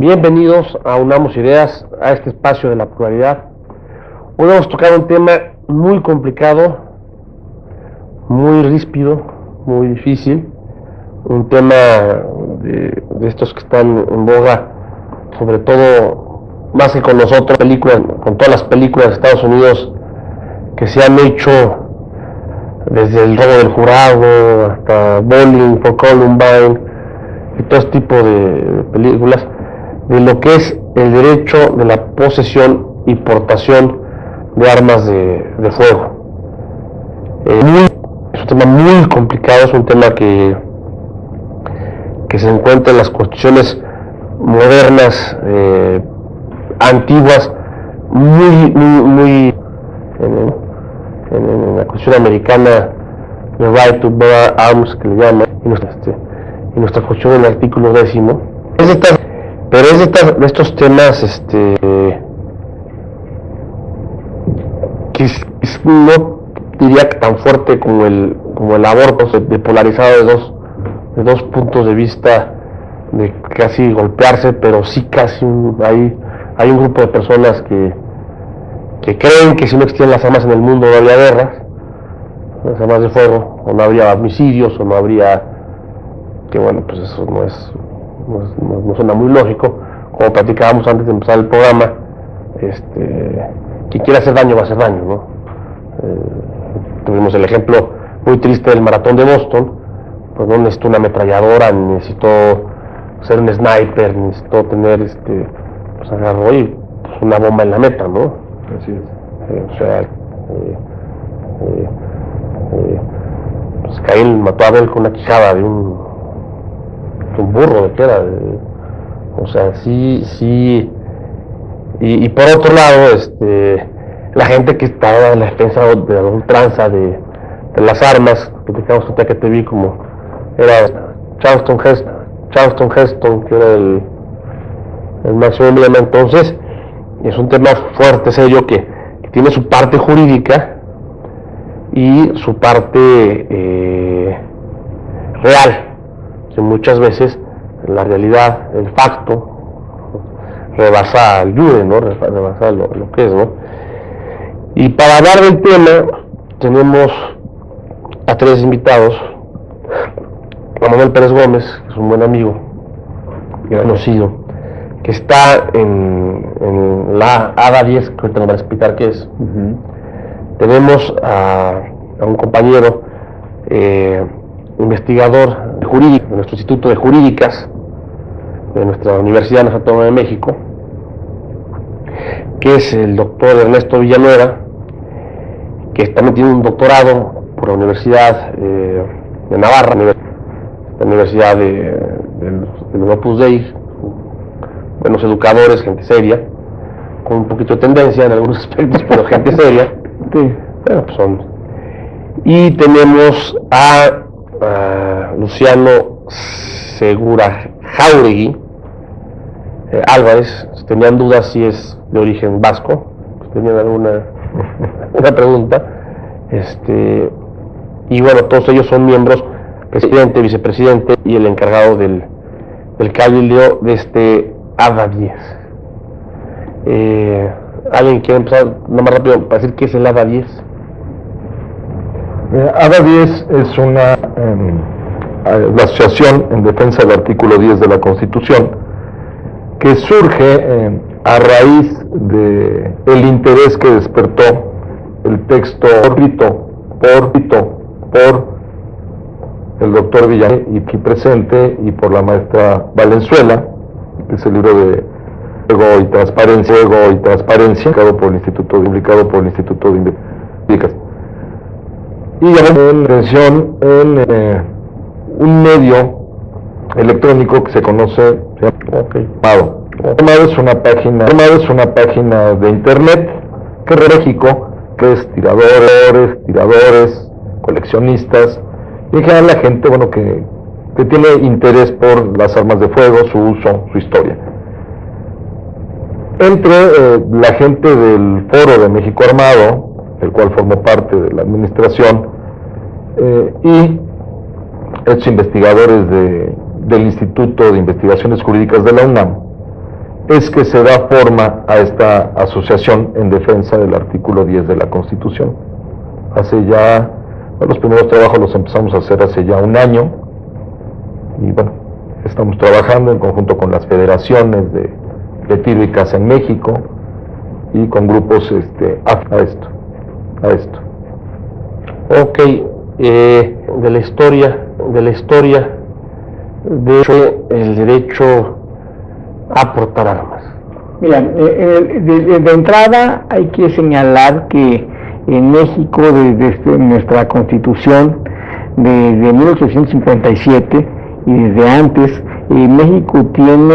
Bienvenidos a Unamos Ideas, a este espacio de la pluralidad. Hoy vamos a tocar un tema muy complicado, muy ríspido, muy difícil. Un tema de estos que están en boga, sobre todo, más que con nosotros, con todas las películas de Estados Unidos que se han hecho, desde El robo del jurado hasta Bowling for Columbine y todo este tipo de películas, de lo que es el derecho de la posesión y portación de armas de fuego. Es un tema muy complicado, es un tema que se encuentra en las constituciones modernas, antiguas, muy en la Constitución americana, the right to bear arms, que le llaman, y nuestra Constitución en el artículo 10. Pero es de estos temas que no diría que tan fuerte como el aborto, de polarizado de dos puntos de vista, de casi golpearse, pero sí casi hay un grupo de personas que creen que si no existían las armas en el mundo no habría guerras, las armas de fuego, o no habría homicidios, o no habría, que bueno, pues eso no suena muy lógico. Como platicábamos antes de empezar el programa, quien quiera hacer daño va a hacer daño, ¿no? Tuvimos el ejemplo muy triste del maratón de Boston. Pues no necesito una ametralladora, ni necesito ser un sniper, ni necesito tener pues agarró y pues una bomba en la meta, ¿no? Así es. Pues Caín mató a Abel con una quijada de un burro, de que era, sí. Y por otro lado, la gente que estaba en la defensa de la ultranza de las armas, platicamos ahorita que te vi, como era Charleston Heston, que era el máximo emblema. Entonces es un tema fuerte, serio, que tiene su parte jurídica y su parte real, que muchas veces la realidad, el facto, rebasa el jure, ¿no? Rebasa lo que es, ¿no? Y para hablar del tema tenemos a tres invitados: a Manuel Pérez Gómez, que es un buen amigo y conocido, que está en la ADA 10, que ahorita nos va a explicar qué es. Tenemos a un compañero investigador jurídico de nuestro Instituto de Jurídicas de nuestra Universidad Nacional Autónoma de México, que es el doctor Ernesto Villanueva, que también tiene un doctorado por la Universidad de Navarra, la Universidad del Opus Dei, buenos educadores, gente seria, con un poquito de tendencia en algunos aspectos, pero gente seria. Sí. Bueno, pues son. Y tenemos a Luciano Segura Jáuregui Álvarez. Si tenían dudas si es de origen vasco, si tenían alguna pregunta, y bueno, todos ellos son miembros, presidente, vicepresidente y el encargado del cabildo de ADA 10. ¿Alguien quiere empezar más rápido para decir qué es el ADA 10? ADA 10 es la Asociación en Defensa del Artículo 10 de la Constitución, que surge a raíz del interés que despertó el texto escrito por el doctor Villanueva, y aquí presente, y por la maestra Valenzuela, que es el libro de Ego y Transparencia, publicado por el Instituto de Investigaciones. Y llamó la atención en un medio electrónico que se conoce, Mado. Mado es una página de internet que es México, que es tiradores, coleccionistas, y en general la gente, bueno, que tiene interés por las armas de fuego, su uso, su historia. Entre la gente del Foro de México Armado, del cual formó parte de la administración, y estos investigadores del Instituto de Investigaciones Jurídicas de la UNAM, es que se da forma a esta asociación en defensa del artículo 10 de la Constitución. Hace ya, los primeros trabajos los empezamos a hacer hace ya un año, y bueno, estamos trabajando en conjunto con las federaciones de tiro y caza en México y con grupos a esto. Ok, de la historia de el derecho a portar armas. Mira, de entrada hay que señalar que en México, desde nuestra Constitución, desde 1857 y desde antes, México tiene,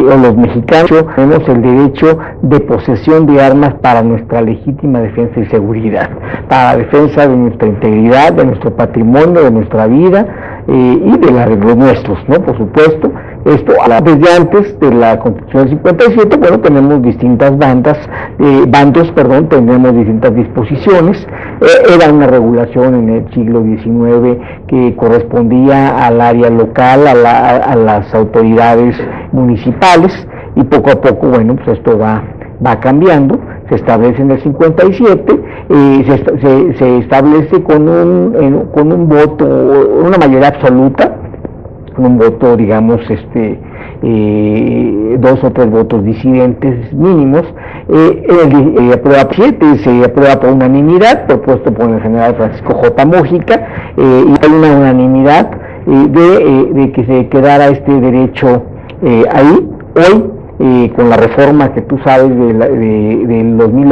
o los mexicanos tenemos el derecho de posesión de armas para nuestra legítima defensa y seguridad, para la defensa de nuestra integridad, de nuestro patrimonio, de nuestra vida y de la de los nuestros, ¿no? Por supuesto. Esto, desde antes de la Constitución del 57, bueno, tenemos distintas bandos, tenemos distintas disposiciones. Era una regulación en el siglo XIX que correspondía al área local, a las autoridades municipales, y poco a poco, bueno, pues esto va cambiando. Se establece en el 57, se establece con un voto, una mayoría absoluta, con un voto, digamos, 2 o 3 votos disidentes mínimos. Aprueba 7, se aprueba por unanimidad, propuesto por el general Francisco J. Mújica, y hay una unanimidad de que se quedara este derecho ahí. Hoy, con la reforma que tú sabes del 2000,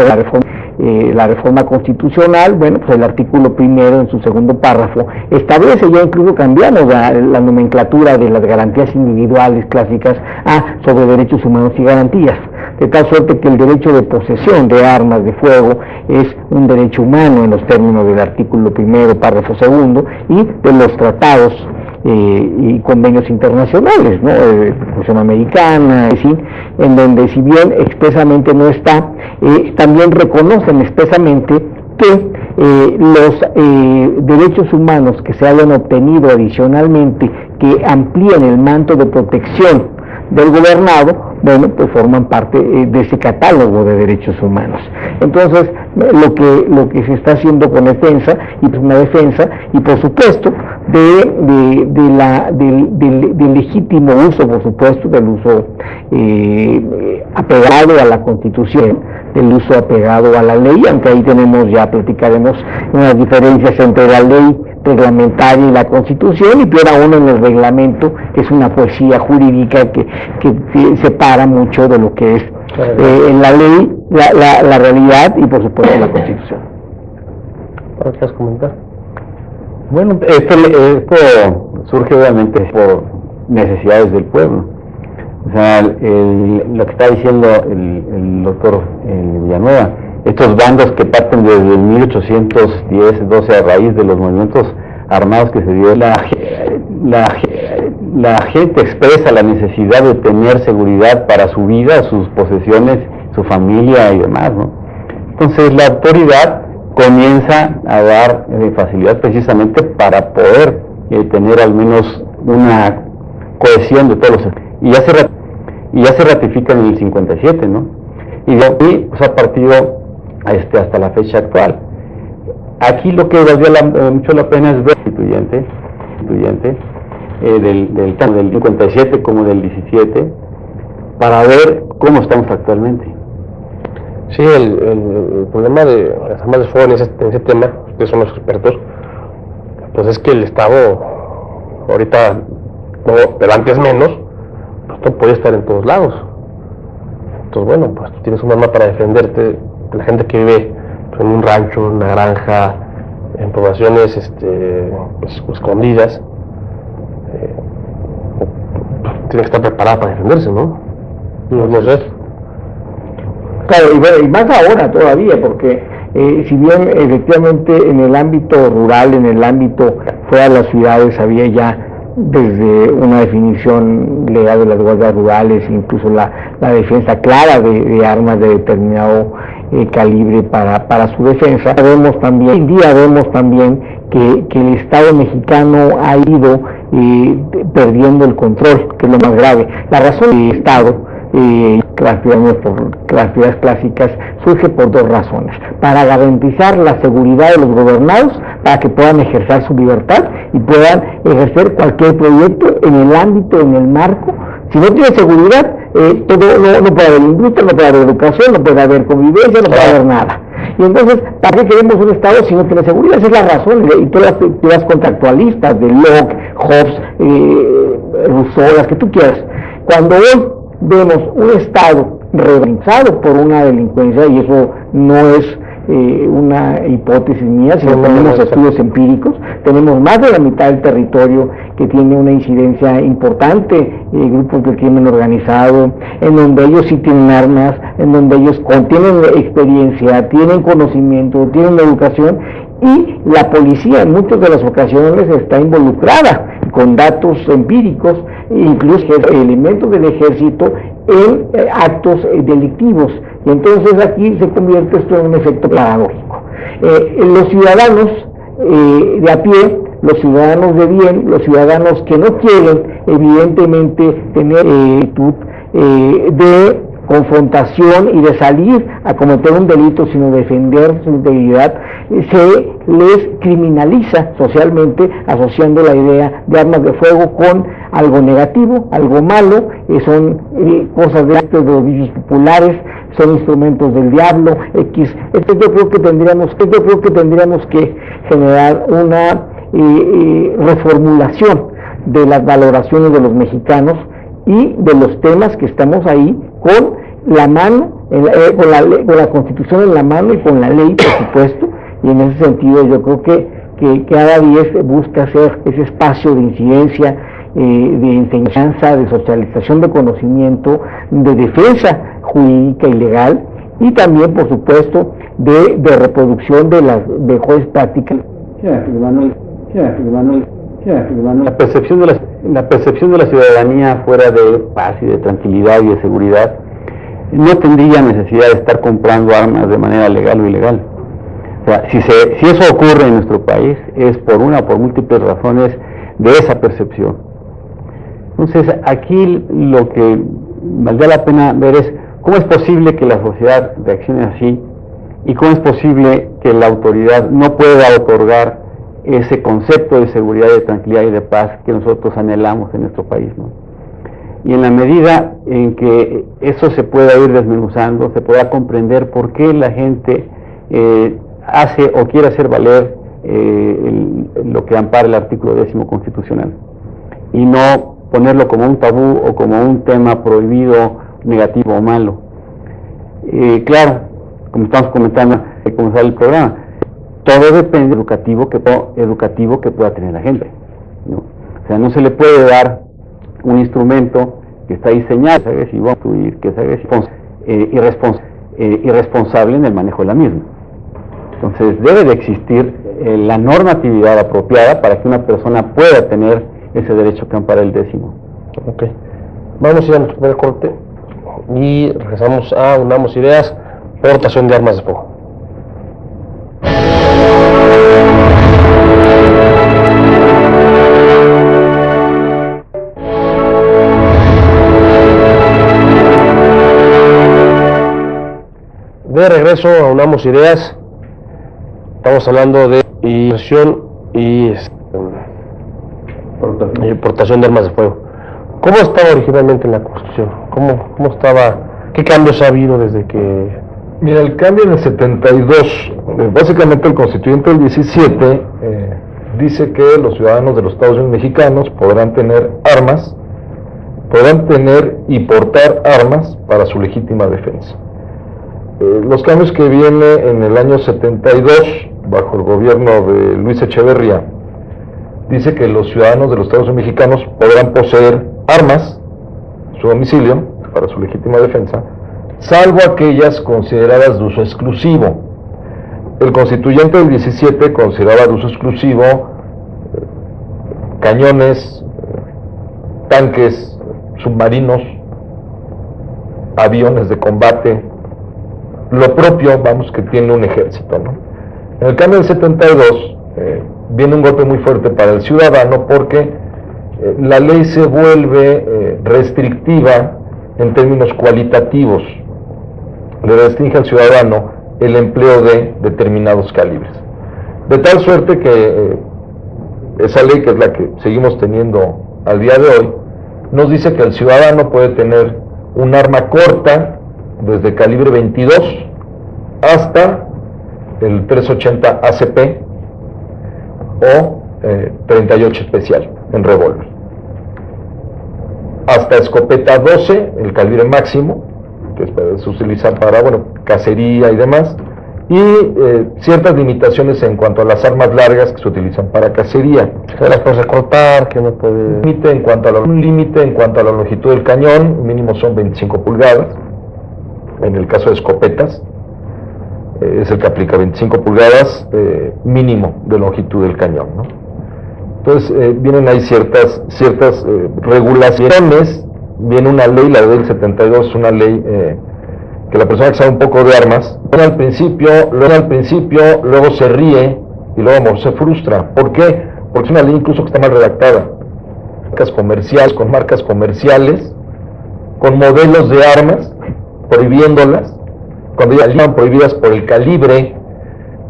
la reforma constitucional, bueno, pues el artículo primero en su segundo párrafo establece, ya incluso cambiamos la nomenclatura de las garantías individuales clásicas sobre derechos humanos y garantías, de tal suerte que el derecho de posesión de armas de fuego es un derecho humano en los términos del artículo primero, párrafo segundo, y de los tratados y convenios internacionales, ¿no? De Constitución Americana, en donde, si bien expresamente no está, también reconocen expresamente que los derechos humanos que se hayan obtenido adicionalmente, que amplíen el manto de protección del gobernado, bueno, pues forman parte de ese catálogo de derechos humanos. Entonces, lo que se está haciendo con defensa, y pues una defensa, y por supuesto, del legítimo uso, por supuesto, del uso apegado a la Constitución, del uso apegado a la ley, aunque ahí platicaremos unas diferencias entre la ley reglamentaria y la Constitución, y peor aún en el reglamento, que es una poesía jurídica que separa mucho de lo que es la ley, la realidad y por supuesto la Constitución. ¿Qué quieres comentar? Bueno, esto surge obviamente por necesidades del pueblo. O sea, lo que está diciendo el doctor Villanueva, estos bandos que parten desde el 1810-12 a raíz de los movimientos armados que se dio, la gente expresa la necesidad de tener seguridad para su vida, sus posesiones, su familia y demás, ¿no? Entonces la autoridad comienza a dar facilidad precisamente para poder tener al menos una cohesión de todos los... Y ya se ratifica en el 57, ¿no? Y de ahí pues, ha partido hasta la fecha actual. Aquí lo que valdría mucho la pena es ver constituyente tanto del 57 como del 17, para ver cómo estamos actualmente. Sí, el problema de las armas de fuego en ese tema, ustedes son los expertos, pues es que el Estado ahorita, no, pero antes menos, pues no puede estar en todos lados. Entonces, bueno, pues tú tienes un arma para defenderte de la gente que vive pues, en un rancho, en una granja, en poblaciones pues, escondidas. Tiene que estar preparada para defenderse, ¿no? No sé. Claro, y más ahora todavía, porque si bien efectivamente en el ámbito rural, en el ámbito fuera de las ciudades, había ya desde una definición legal de las guardias rurales, incluso la defensa clara de armas de determinado calibre para su defensa. Hoy en día vemos también que el Estado mexicano ha ido perdiendo el control, que es lo más grave. La razón del Estado las actividades clásicas, surge por dos razones: para garantizar la seguridad de los gobernados, para que puedan ejercer su libertad y puedan ejercer cualquier proyecto en el ámbito, en el marco. Si no tiene seguridad, no puede haber industria, no puede haber educación, no puede haber convivencia, no puede haber nada. Y entonces, ¿para qué queremos un Estado si no tiene seguridad? Esa es la razón. Y todas las teorías contractualistas de Locke, Hobbes, Rousseau, las que tú quieras. Cuando hoy vemos un Estado reorganizado por una delincuencia, y eso no es una hipótesis mía, sino tenemos estudios empíricos, tenemos más de la mitad del territorio que tiene una incidencia importante, grupos del crimen organizado, en donde ellos sí tienen armas, en donde ellos tienen experiencia, tienen conocimiento, tienen educación, y la policía en muchas de las ocasiones está involucrada con datos empíricos, incluso elementos del ejército en actos delictivos. Y entonces aquí se convierte esto en un efecto paradójico. Los ciudadanos de a pie, los ciudadanos de bien, los ciudadanos que no quieren evidentemente tener actitud de confrontación y de salir a cometer un delito, sino defender su integridad, se les criminaliza socialmente, asociando la idea de armas de fuego con algo negativo, algo malo, son cosas de los vicios populares, son instrumentos del diablo, X. Entonces yo creo que tendríamos que generar una reformulación de las valoraciones de los mexicanos y de los temas que estamos ahí con la mano, con la Constitución en la mano y con la ley, por supuesto. Y en ese sentido yo creo que cada día busca ser ese espacio de incidencia, de enseñanza, de socialización de conocimiento, de defensa jurídica y legal, y también, por supuesto, de reproducción de mejores prácticas. La percepción de la ciudadanía fuera de paz y de tranquilidad y de seguridad no tendría necesidad de estar comprando armas de manera legal o ilegal. O sea, si eso ocurre en nuestro país es por múltiples razones de esa percepción. Entonces aquí lo que valdría la pena ver es cómo es posible que la sociedad reaccione así y cómo es posible que la autoridad no pueda otorgar ese concepto de seguridad, de tranquilidad y de paz que nosotros anhelamos en nuestro país, ¿no? Y en la medida en que eso se pueda ir desmenuzando, se pueda comprender por qué la gente hace o quiere hacer valer lo que ampara el artículo 10 constitucional, y no ponerlo como un tabú o como un tema prohibido, negativo o malo. Claro, como estamos comentando al comenzar el programa, todo depende del educativo que pueda tener la gente, ¿no? O sea, no se le puede dar un instrumento que está diseñado, ¿sabes? Y va a incluir que sea irresponsable en el manejo de la misma. Entonces debe de existir la normatividad apropiada para que una persona pueda tener ese derecho que ampara el 10. Ok. Vamos a ir a nuestro primer corte y regresamos a Unamos Ideas, portación de armas de fuego. De regreso a Unamos Ideas, estamos hablando de inversión y portación de armas de fuego. ¿Cómo estaba originalmente en la Constitución? ¿Cómo estaba? ¿Qué cambios ha habido desde que...? Mira, el cambio en el 72, básicamente el constituyente del 17 dice que los ciudadanos de los Estados Unidos mexicanos podrán tener armas, podrán tener y portar armas para su legítima defensa. Los cambios que viene en el año 72, bajo el gobierno de Luis Echeverría, dice que los ciudadanos de los Estados Unidos mexicanos podrán poseer armas en su domicilio para su legítima defensa, salvo aquellas consideradas de uso exclusivo. El constituyente del 17 consideraba de uso exclusivo cañones, tanques, submarinos, aviones de combate, lo propio, vamos, que tiene un ejército, ¿no? En el cambio del 72 viene un golpe muy fuerte para el ciudadano porque la ley se vuelve restrictiva en términos cualitativos, le restringe al ciudadano el empleo de determinados calibres. De tal suerte que esa ley, que es la que seguimos teniendo al día de hoy, nos dice que el ciudadano puede tener un arma corta desde calibre 22 hasta el 380 ACP o 38 especial en revólver, hasta escopeta 12, el calibre máximo, que se utiliza para, bueno, cacería y demás, y ciertas limitaciones en cuanto a las armas largas que se utilizan para cacería. Que las puedes recortar, que no puede... Un límite en cuanto a la longitud del cañón, mínimo son 25 pulgadas, en el caso de escopetas, es el que aplica 25 pulgadas mínimo de longitud del cañón, ¿no? Entonces vienen ahí ciertas regulaciones, viene una ley, la del 72, una ley que la persona que sabe un poco de armas, al principio, luego se ríe y luego se frustra. ¿Por qué? Porque es una ley incluso que está mal redactada. Con marcas comerciales, con modelos de armas, prohibiéndolas, cuando ya estaban prohibidas por el calibre.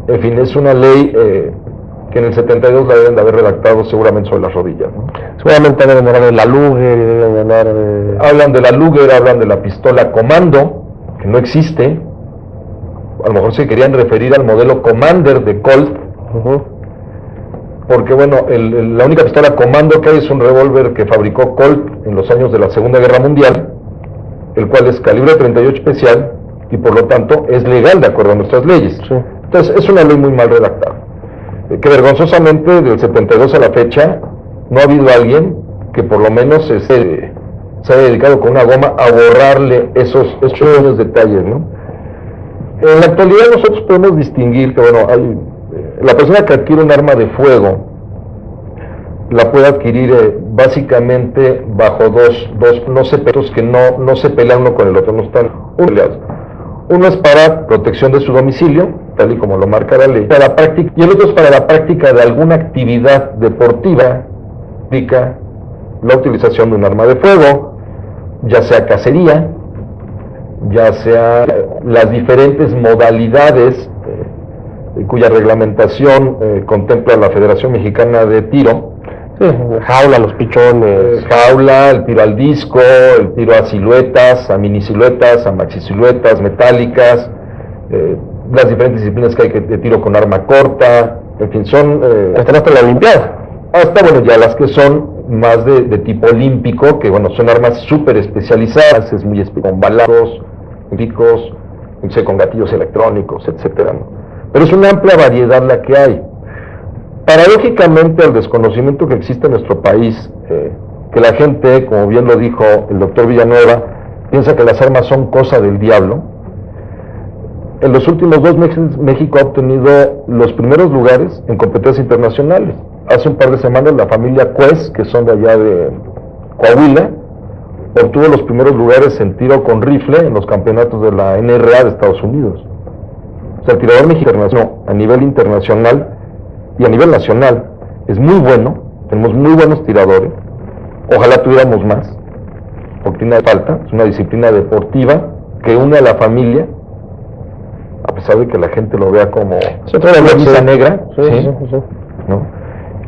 En fin, es una ley que en el 72 la deben de haber redactado seguramente sobre las rodillas, ¿no? Seguramente deben hablar de la Luger y deben hablar de... Hablan de la Luger, hablan de la pistola Comando, que no existe. A lo mejor se querían referir al modelo Commander de Colt, porque bueno, la única pistola Comando que hay es un revólver que fabricó Colt en los años de la Segunda Guerra Mundial, el cual es calibre 38 especial y por lo tanto es legal de acuerdo a nuestras leyes. Sí. Entonces es una ley muy mal redactada, que vergonzosamente del 72 a la fecha no ha habido alguien que por lo menos se haya dedicado con una goma a borrarle esos pequeños detalles, ¿no? En la actualidad nosotros podemos distinguir que, bueno, la persona que adquiere un arma de fuego la puede adquirir básicamente bajo dos no se que no se pelean uno con el otro, no están peleados. Uno es para protección de su domicilio, tal y como lo marca la ley, para la práctica, y el otro es para la práctica de alguna actividad deportiva, implica la utilización de un arma de fuego, ya sea cacería, ya sea las diferentes modalidades cuya reglamentación contempla la Federación Mexicana de Tiro. Sí, jaula, los pichones. Jaula, el tiro al disco, el tiro a siluetas, a minisiluetas, a maxisiluetas, metálicas, las diferentes disciplinas que hay de tiro con arma corta, en fin, son... Están hasta la Olimpiada. Hasta, bueno, ya las que son más de tipo olímpico, que bueno, son armas súper especializadas, es muy con balazos, picos, con gatillos electrónicos, etcétera, ¿no? Pero es una amplia variedad la que hay. Paradójicamente, el desconocimiento que existe en nuestro país, que la gente, como bien lo dijo el doctor Villanueva, piensa que las armas son cosa del diablo. En los últimos 2 meses México ha obtenido los primeros lugares en competencias internacionales. Hace un par de semanas la familia Cues, que son de allá de Coahuila, obtuvo los primeros lugares en tiro con rifle en los campeonatos de la NRA de Estados Unidos. O sea, el tirador mexicano a nivel internacional y a nivel nacional es muy bueno, tenemos muy buenos tiradores, ojalá tuviéramos más, porque no falta, es una disciplina deportiva que une a la familia, a pesar de que la gente lo vea como una camisa negra, ¿sí? ¿No?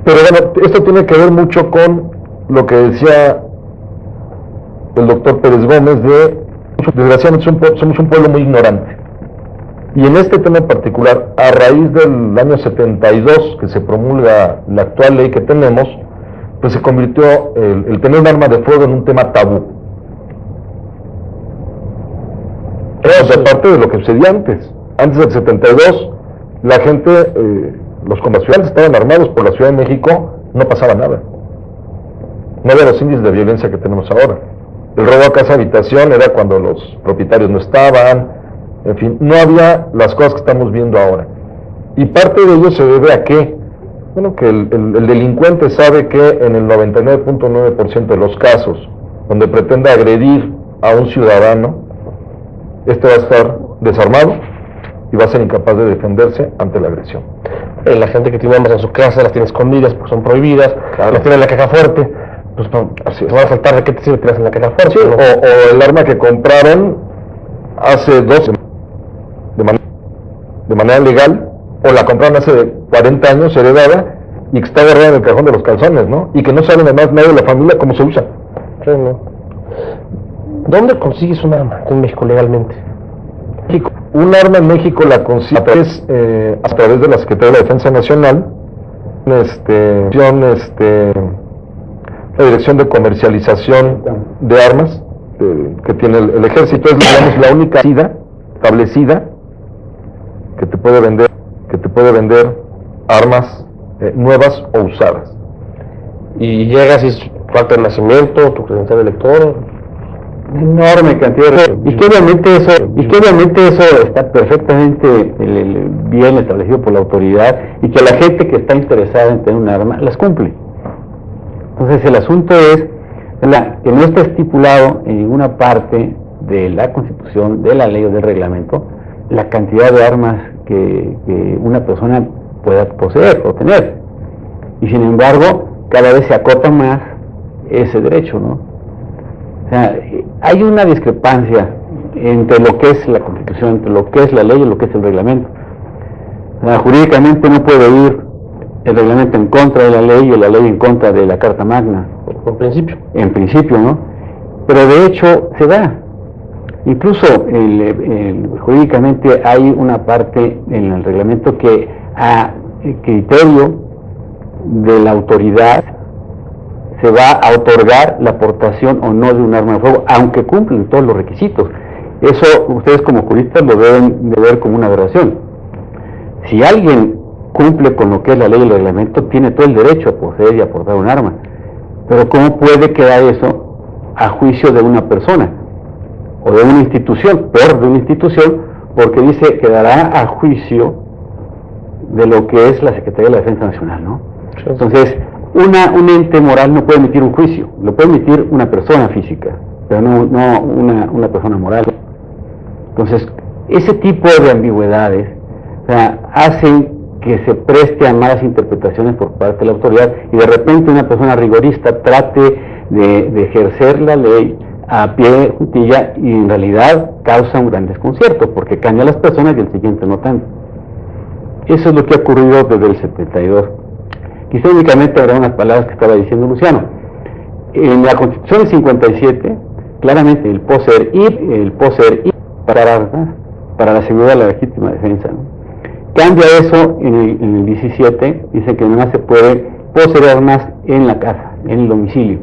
Pero bueno, esto tiene que ver mucho con lo que decía el doctor Pérez Gómez desgraciadamente somos un pueblo muy ignorante. Y en este tema en particular, a raíz del año 72, que se promulga la actual ley que tenemos, pues se convirtió el tener un arma de fuego en un tema tabú. Pero aparte de lo que sucedía antes. Antes del 72, la gente, los combatientes estaban armados por la Ciudad de México, no pasaba nada. No había los índices de violencia que tenemos ahora. El robo a casa habitación era cuando los propietarios no estaban, en fin, no había las cosas que estamos viendo ahora. Y parte de ello se debe a que, bueno, que el delincuente sabe que en el 99.9% de los casos donde pretende agredir a un ciudadano, este va a estar desarmado y va a ser incapaz de defenderse ante la agresión. La gente que tiene armas en su casa las tiene escondidas porque son prohibidas, claro, las tiene en la caja fuerte, pues no, Así te es. van a saltar, ¿de qué te sirve tiras en la caja fuerte? Sí, ¿no? o el arma que compraron hace 2 de manera legal, o la compraron hace 40 años, heredada, y que está agarrada en el cajón de los calzones, ¿no? Y que no saben además nadie de la familia cómo se usa. Sí, ¿no? ¿Dónde consigues un arma en México legalmente? Un arma en México la consigue a través de la Secretaría de la Defensa Nacional, la Dirección de Comercialización de Armas que tiene el Ejército. Es, digamos, la única establecida que te puede vender armas nuevas o usadas. Y llegas y es tu acta de nacimiento, tu credencial de lector. Enorme cantidad de... Y que obviamente eso está perfectamente bien establecido por la autoridad, y que la gente que está interesada en tener un arma las cumple. Entonces el asunto es que no está estipulado en ninguna parte de la Constitución, de la ley o del reglamento la cantidad de armas que una persona pueda poseer o tener, y sin embargo cada vez se acota más ese derecho, ¿no? O sea, hay una discrepancia entre lo que es la Constitución, entre lo que es la ley y lo que es el reglamento. O sea, jurídicamente no puede ir el reglamento en contra de la ley y la ley en contra de la Carta Magna. En principio. En principio, ¿no? Pero de hecho se da. Incluso jurídicamente hay una parte en el reglamento que a criterio de la autoridad se va a otorgar la aportación o no de un arma de fuego, aunque cumplen todos los requisitos. Eso ustedes como juristas lo deben de ver como una aberración. Si alguien cumple con lo que es la ley y el reglamento, tiene todo el derecho a poseer y aportar un arma. Pero ¿cómo puede quedar eso a juicio de una persona o de una institución, peor de una institución, porque dice quedará a juicio de lo que es la Secretaría de la Defensa Nacional, ¿no? Entonces, un ente moral no puede emitir un juicio, lo puede emitir una persona física, pero no una persona moral. Entonces, ese tipo de ambigüedades, o sea, hacen que se preste a malas interpretaciones por parte de la autoridad, y de repente una persona rigorista trate de ejercer la ley a pie de juntilla, y en realidad causa un gran desconcierto, porque cambia a las personas y el siguiente no tanto. Eso es lo que ha ocurrido desde el 72. Quizá únicamente habrá unas palabras que estaba diciendo Luciano. En la Constitución del 57, claramente el poseer y para la seguridad de la legítima defensa, ¿no? Cambia eso en el 17, dice que no se puede poseer armas en la casa, en el domicilio.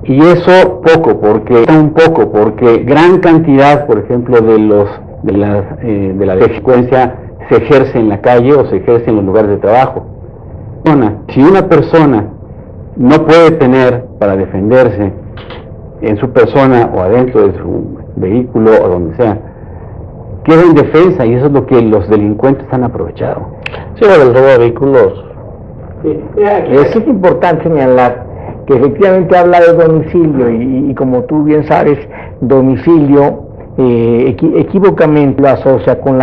Y eso porque gran cantidad, por ejemplo, de la delincuencia se ejerce en la calle o se ejerce en los lugares de trabajo. Si una persona no puede tener para defenderse en su persona o adentro de su vehículo o donde sea, queda indefensa, y eso es lo que los delincuentes han aprovechado. Sí, bueno, el robo de vehículos. Eso es importante señalar, que efectivamente habla de domicilio, y como tú bien sabes, domicilio equívocamente lo asocia con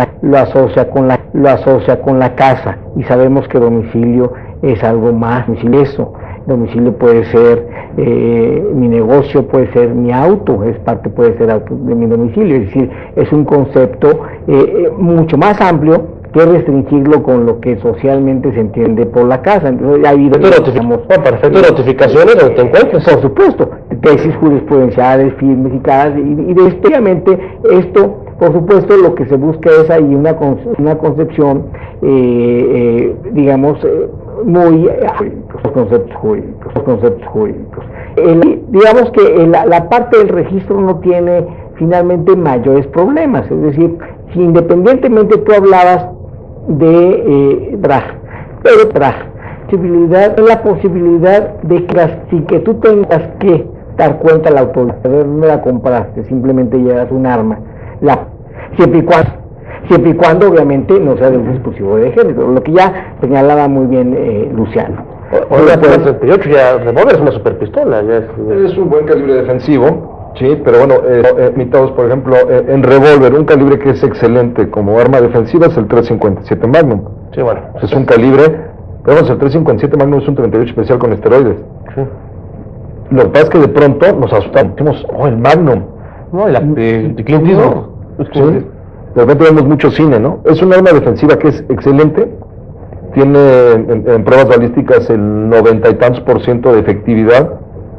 la casa, y sabemos que domicilio es algo más. Domicilio puede ser mi negocio, puede ser mi auto, puede ser auto de mi domicilio. Es decir, es un concepto mucho más amplio que restringirlo con lo que socialmente se entiende por la casa. Entonces ha habido notificaciones donde te encuentres. Por supuesto, tesis jurisprudenciales firmes y claras, y de esto, obviamente, esto, por supuesto, lo que se busca es ahí una concepción, digamos, muy conceptos jurídicos. Digamos que la parte del registro no tiene finalmente mayores problemas, es decir, si independientemente tú hablabas de la posibilidad de que sin que tú tengas que dar cuenta a la autoridad de dónde la compraste, simplemente llevas un arma, siempre y cuando obviamente no sea de un dispositivo de ejército, lo que ya señalaba muy bien Luciano. Oiga, pues el 38 ya revólver es una superpistola. Es un buen calibre defensivo, sí, pero bueno, imitados, por ejemplo, en revólver, un calibre que es excelente como arma defensiva es el 357 Magnum. Sí, bueno. Es un calibre, pero el 357 Magnum es un 38 especial con esteroides. Sí. Lo que pasa es que de pronto nos asustamos, decimos, oh, el Magnum, No, el Clint Eastwood. ¿sí? De repente vemos mucho cine, ¿no? Es un arma defensiva que es excelente, tiene en pruebas balísticas el 90 y tantos % de efectividad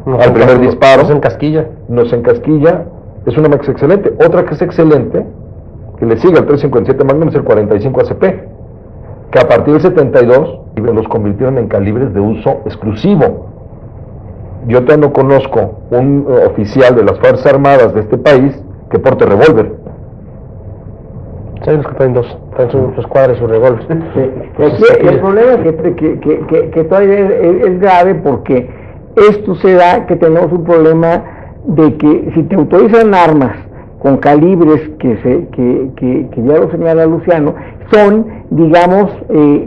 al primer disparo. No se encasquilla. No se encasquilla, es una arma que es excelente. Otra que es excelente, que le sigue al 357 Magnum, es el 45 ACP, que a partir del 72 los convirtieron en calibres de uso exclusivo. Yo todavía no conozco un oficial de las Fuerzas Armadas de este país que porte revólver. Sí, los que traen dos, traen sus escuadras y sus revólveres. Aquí el problema es que todavía es grave, porque esto se da que tenemos un problema de que si te autorizan armas con calibres que ya lo señala Luciano, son, digamos,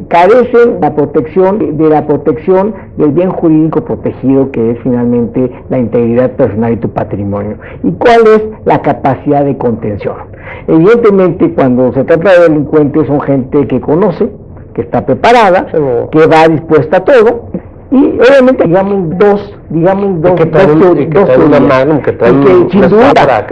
carecen la protección del bien jurídico protegido, que es finalmente la integridad personal y tu patrimonio. ¿Y cuál es la capacidad de contención? Evidentemente, cuando se trata de delincuentes, son gente que conoce, que está preparada, que va dispuesta a todo. Y obviamente, digamos dos que traen una Magnum, que traen sin duda,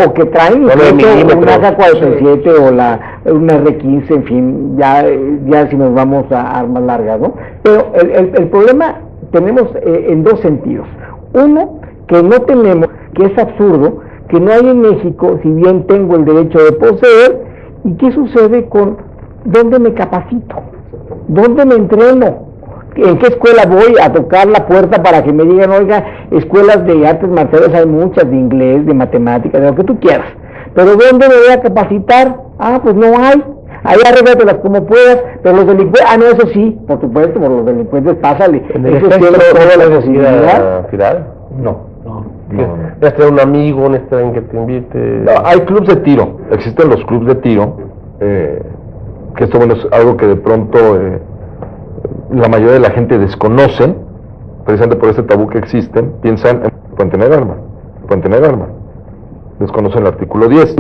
o que traen una AK-47 o una R-15, en fin, ya si nos vamos a armas largas, ¿no? Pero el problema tenemos en dos sentidos. Uno, que no tenemos, que es absurdo, que no hay en México, si bien tengo el derecho de poseer. ¿Y qué sucede con dónde me capacito? ¿Dónde me entreno? ¿En qué escuela voy a tocar la puerta para que me digan, oiga, escuelas de artes marciales hay muchas, de inglés, de matemáticas, de lo que tú quieras? Pero ¿dónde me voy a capacitar? Pues no hay. Ahí arréglatelas como puedas, pero los delincuentes, no, eso sí, por supuesto, por los delincuentes, pásale. ¿En el ejército toda la posibilidad? No. Necesitas tener un amigo, necesitas que te invite. No, hay clubes de tiro, existen los clubes de tiro, que esto, bueno, es algo que de pronto la mayoría de la gente desconoce, precisamente por ese tabú que existen. Piensan, pueden tener arma, desconocen el artículo 10.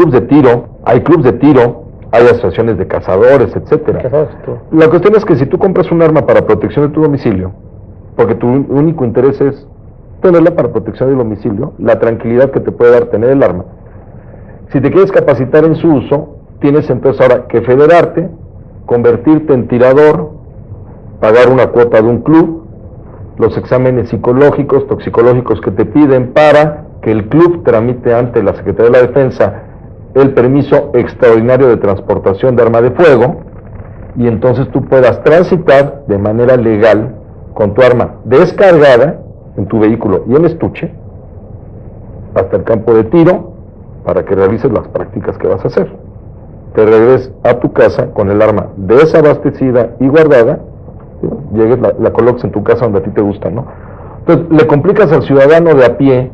Hay clubes de tiro, hay asociaciones de cazadores, etcétera. La cuestión es que si tú compras un arma para protección de tu domicilio, porque tu único interés es tenerla para protección de domicilio, la tranquilidad que te puede dar tener el arma, si te quieres capacitar en su uso, tienes entonces ahora que federarte, convertirte en tirador, pagar una cuota de un club, los exámenes psicológicos, toxicológicos que te piden para que el club tramite ante la Secretaría de la Defensa el permiso extraordinario de transportación de arma de fuego, y entonces tú puedas transitar de manera legal con tu arma descargada en tu vehículo y en estuche hasta el campo de tiro para que realices las prácticas que vas a hacer. Te regreses a tu casa con el arma desabastecida y guardada, llegues, la coloques en tu casa donde a ti te gusta, ¿no? Entonces le complicas al ciudadano de a pie,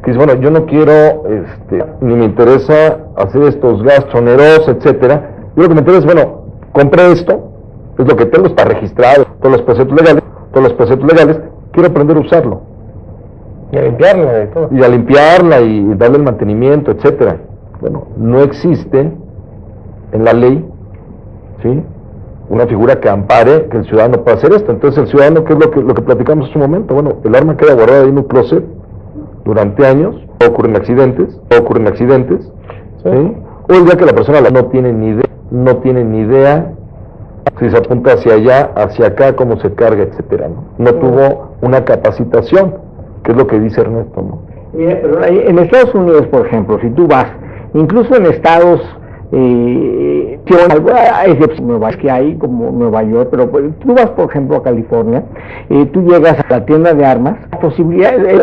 que dice, bueno, yo no quiero, ni me interesa hacer estos gastos onerosos, etcétera. Yo lo que me interesa es, bueno, compré esto, es lo que tengo, está registrado, todos los preceptos legales, quiero aprender a usarlo. Y a limpiarla y todo. Y a limpiarla y darle el mantenimiento, etcétera. Bueno, no existe en la ley, ¿sí?, una figura que ampare que el ciudadano pueda hacer esto. Entonces el ciudadano, ¿qué es lo que platicamos hace un momento? Bueno, el arma queda guardada ahí en un closet durante años, ocurren accidentes, ¿sí? O el día que la persona no tiene ni idea si se apunta hacia allá, hacia acá, cómo se carga, etcétera, no tuvo una capacitación, que es lo que dice Ernesto, ¿no? Pero en Estados Unidos, por ejemplo, si tú vas, incluso en estados, excepciones que hay, como Nueva York, pero tú vas, por ejemplo, a California, tú llegas a la tienda de armas,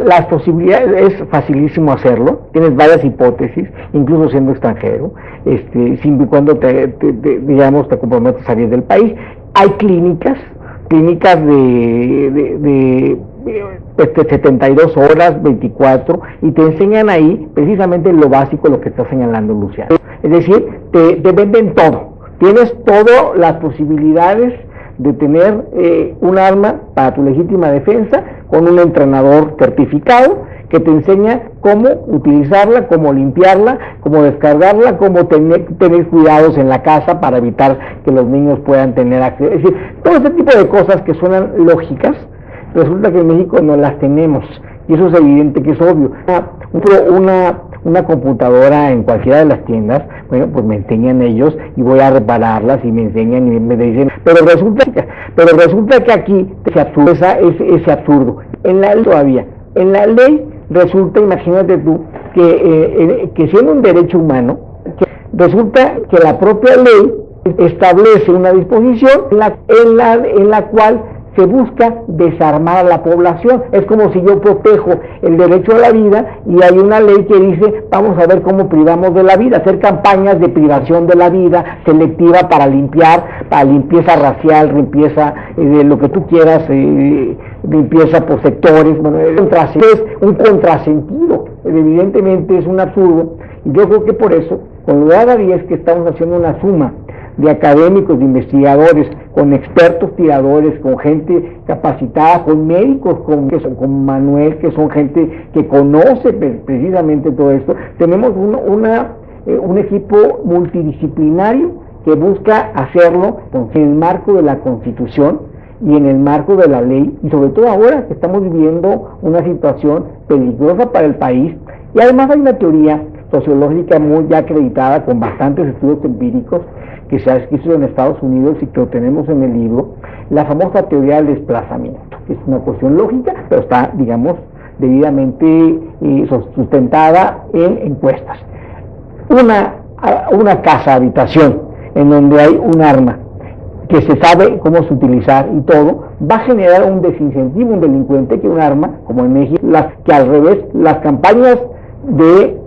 las posibilidades es facilísimo hacerlo, tienes varias hipótesis, incluso siendo extranjero, siempre y cuando digamos, te comprometes a salir del país. Hay clínicas de 72 horas, 24, y te enseñan ahí precisamente lo básico, lo que está señalando Luciano. Es decir, te venden todo, tienes todas las posibilidades de tener un arma para tu legítima defensa, con un entrenador certificado que te enseña cómo utilizarla, cómo limpiarla, cómo descargarla, cómo tener cuidados en la casa para evitar que los niños puedan tener acceso. Es decir, todo ese tipo de cosas que suenan lógicas, Resulta que en México no las tenemos, y eso es evidente que es obvio. Una computadora en cualquiera de las tiendas, bueno, pues me enseñan ellos y voy a repararlas y me enseñan y me dicen, pero resulta que aquí ese absurdo. En la ley resulta, imagínate tú, que siendo un derecho humano, resulta que la propia ley establece una disposición en la cual se busca desarmar a la población. Es como si yo protejo el derecho a la vida y hay una ley que dice, vamos a ver cómo privamos de la vida, hacer campañas de privación de la vida selectiva para limpieza racial, limpieza de lo que tú quieras, limpieza por sectores. Bueno, es un contrasentido, evidentemente es un absurdo, y yo creo que por eso, con lo de ADA 10, que estamos haciendo una suma de académicos, de investigadores, con expertos tiradores, con gente capacitada, con médicos, con Manuel, que son gente que conoce precisamente todo esto. Tenemos un equipo multidisciplinario que busca hacerlo en el marco de la Constitución y en el marco de la ley, y sobre todo ahora que estamos viviendo una situación peligrosa para el país. Y además hay una teoría sociológica muy ya acreditada, con bastantes estudios empíricos, que se ha escrito en Estados Unidos y que lo tenemos en el libro, la famosa teoría del desplazamiento, que es una cuestión lógica, pero está, digamos, debidamente sustentada en encuestas. Una casa, habitación, en donde hay un arma que se sabe cómo se utilizar y todo, va a generar un desincentivo, un delincuente, que un arma, como en México, que al revés, las campañas de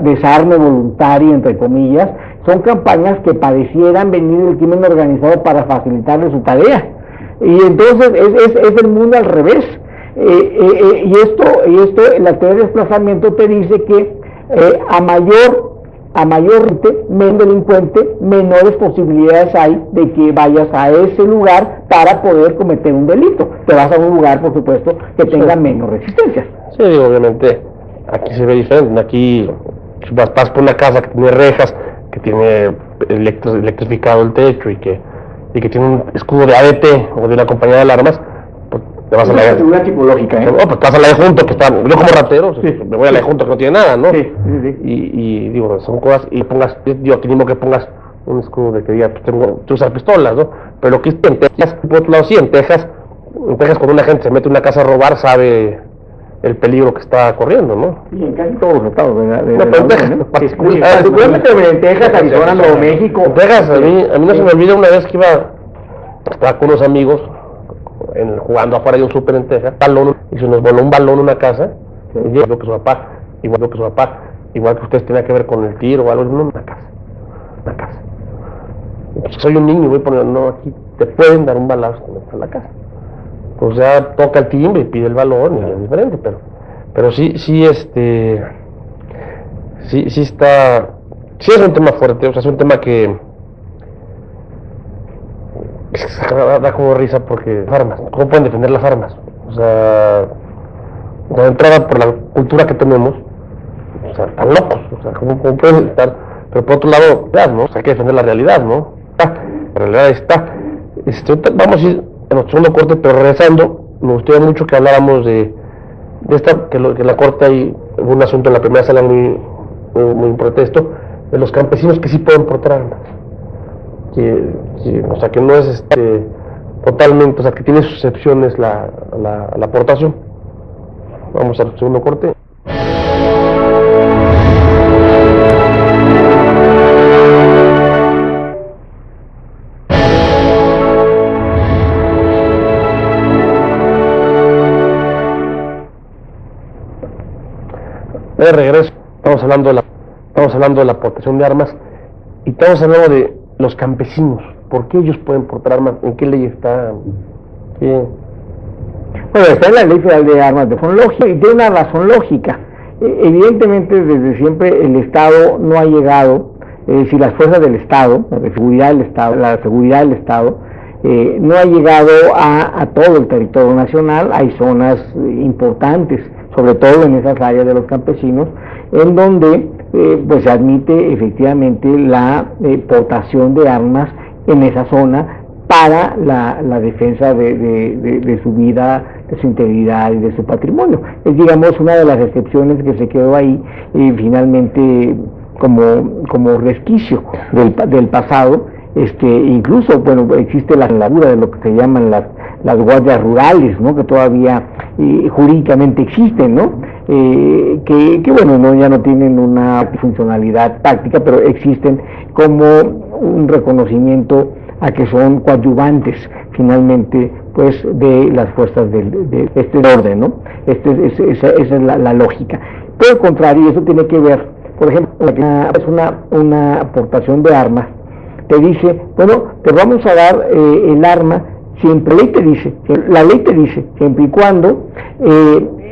desarme voluntario, entre comillas, son campañas que parecieran venir del crimen organizado para facilitarle su tarea. Y entonces es el mundo al revés. Y esto, la teoría del desplazamiento te dice que a mayor menos delincuente, menores posibilidades hay de que vayas a ese lugar para poder cometer un delito. Te vas a un lugar, por supuesto, que tenga menos resistencias. Sí, digo, obviamente, aquí se ve diferente. Aquí vas por una casa que tiene rejas, que tiene electrificado el techo y que tiene un escudo de ADT o de una compañía de alarmas, pues te vas a la de seguridad psicológica, ¿eh? No, pues te vas a la de junto, que está, yo como ratero, sí, me voy a la de junto que no tiene nada, ¿no? Sí. Y digo, son cosas, y pongas, yo aquí mismo que pongas un escudo de que diga, tú usas pistolas, ¿no? Pero lo que es en Texas, por otro lado sí, en Texas cuando una gente se mete en una casa a robar, sabe el peligro que está corriendo, ¿no? Y en casi todos los estados, ¿verdad? Particularmente en Texas, Arizona, Nuevo México. En Texas, a mí no se me olvida una vez que estaba con unos amigos jugando afuera de un súper en Texas, y se nos voló un balón en una casa, y yo que su papá, igual que ustedes tenía que ver con el tiro o algo, no, una casa. Pues soy un niño, voy poniendo, no, aquí te pueden dar un balazo en la casa. Pues ya toca el timbre y pide el balón, y es diferente, pero sí está, sí es un tema fuerte, o sea, es un tema que da como risa, porque armas, ¿cómo pueden defender las armas? O sea, de entrada por la cultura que tenemos, o sea, están locos, o sea, ¿cómo pueden estar? Pero por otro lado, ¿no? O sea, hay que defender la realidad, ¿no? La realidad está. Vamos a ir en nuestro segundo corte, pero regresando, me gustaría mucho que habláramos de esta, que en la corte hay un asunto en la primera sala muy protesto, de los campesinos que sí pueden portar armas, o sea, que no es totalmente, o sea, que tiene sus excepciones la aportación. Vamos al segundo corte. De regreso, estamos hablando de la aportación de armas y estamos hablando de los campesinos. ¿Por qué ellos pueden portar armas? ¿En qué ley está? Bueno, está en la Ley Federal de Armas de forma lógica, y tiene una razón lógica. Evidentemente, desde siempre el Estado no ha llegado, si las fuerzas del Estado, la seguridad del Estado, no ha llegado a todo el territorio nacional. Hay zonas importantes, sobre todo en esas áreas de los campesinos, en donde pues se admite efectivamente la portación de armas en esa zona para la defensa de su vida de su integridad y de su patrimonio. Es, digamos, una de las excepciones que se quedó ahí finalmente como resquicio del pasado. Incluso, bueno, existe la labura de lo que se llaman las guardias rurales, ¿no? Que todavía jurídicamente existen, ¿no? Que bueno, no, ya no tienen una funcionalidad práctica, pero existen como un reconocimiento a que son coadyuvantes finalmente, pues, de las fuerzas de este orden, ¿no? Esa es la lógica. Por el contrario, y eso tiene que ver, por ejemplo, es una aportación de armas. Te dice, bueno, te vamos a dar el arma, siempre la ley te dice, siempre y cuando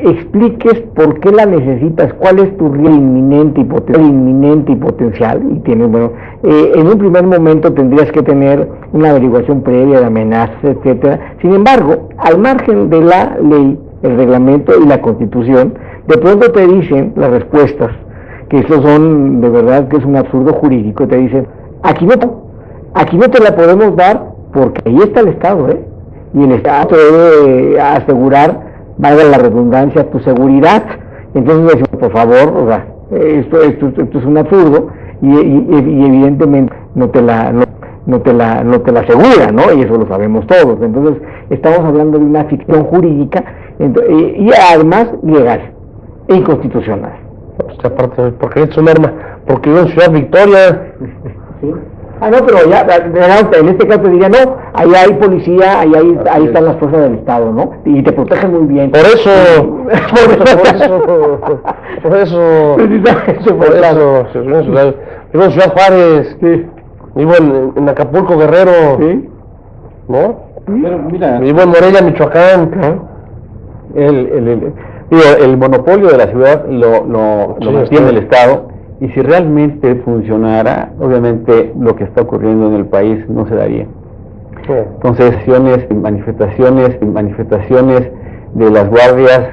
expliques por qué la necesitas, cuál es tu riesgo inminente y potencial, y tienes, bueno, en un primer momento tendrías que tener una averiguación previa de amenazas, etcétera. Sin embargo, al margen de la ley, el reglamento y la Constitución, de pronto te dicen las respuestas, que esos son, de verdad, que es un absurdo jurídico, te dicen, aquí no te la podemos dar porque ahí está el Estado, y el Estado te debe asegurar, valga la redundancia, tu seguridad. Entonces decimos, por favor, o sea, esto es un absurdo y evidentemente no te la asegura, ¿no? Y eso lo sabemos todos. Entonces estamos hablando de una ficción jurídica y además legal e inconstitucional. Aparte, porque es un arma, porque vivo en Ciudad Victoria. ¿Sí? No, pero ya, en este caso te diría, no, ahí hay policía, ahí están las fuerzas del Estado, ¿no? Y te protegen muy bien. Por eso, vivo en Ciudad Juárez, sí. Vivo en Acapulco, Guerrero, ¿sí? ¿No? Pero mira, vivo en Morelia, Michoacán. El monopolio de la ciudad lo mantiene el Estado. Y si realmente funcionara, obviamente lo que está ocurriendo en el país no se daría. Entonces, manifestaciones de las guardias